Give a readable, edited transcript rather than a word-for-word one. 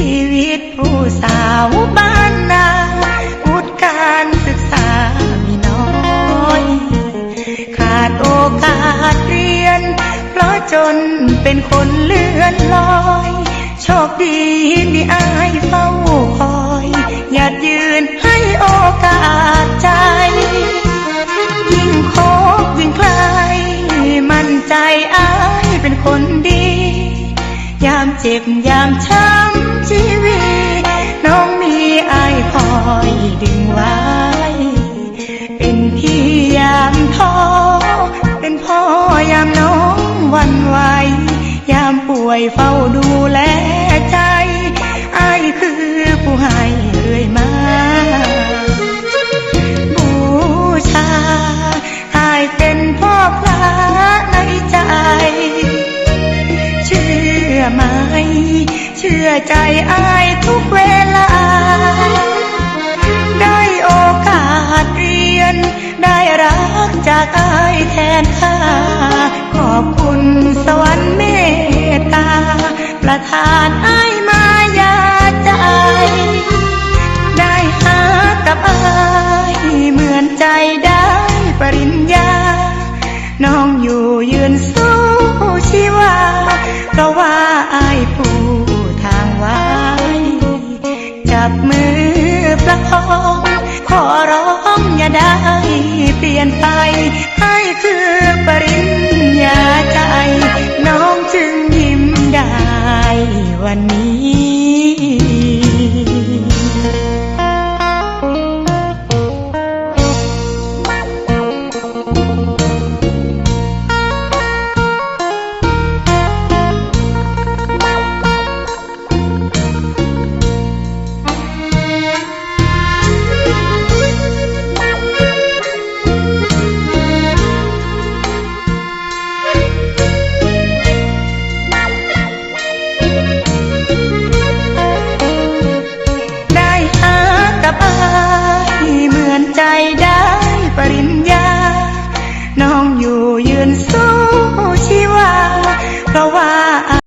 ชีวิตผู้สาวบ้านนาวุฒิการศึกษามีน้อยขาดโอกาสเรียนเพราะจนเป็นคนเลื่อนลอยโชคดีที่อายเฝ้าคอยหยัดยืนให้โอกาสใจยิ่งคบยิ่งใครมั่นใจอายเป็นคนดียามเจ็บยามช้ำชีวิตน้องมีอายคอยดึงไว้เป็นพี่ยามท้อเป็นพ่อยามน้องหวั่นไหวยามป่วยเฝ้าดูแลใจอายคือผู้ให้เรื่อยมาบูชาอายเป็นพ่อพระในใจเชื่อไหมเชื่อใจอายทุกเวลาได้โอกาสเรียนได้รักจากอายแทนค่าขอบคุณสวรรค์เมตตาประทานอายมายาใจได้หากับอายเหมือนใจได้ปริญญาน้องอยู่ยืนสู้ชีวาเพราะว่าอายผู้ทางไว้จับมือประคองขอร้องอย่าได้เปลี่ยนไปให้คือปริญญาใจน้องจึงยิ้มได้วันนี้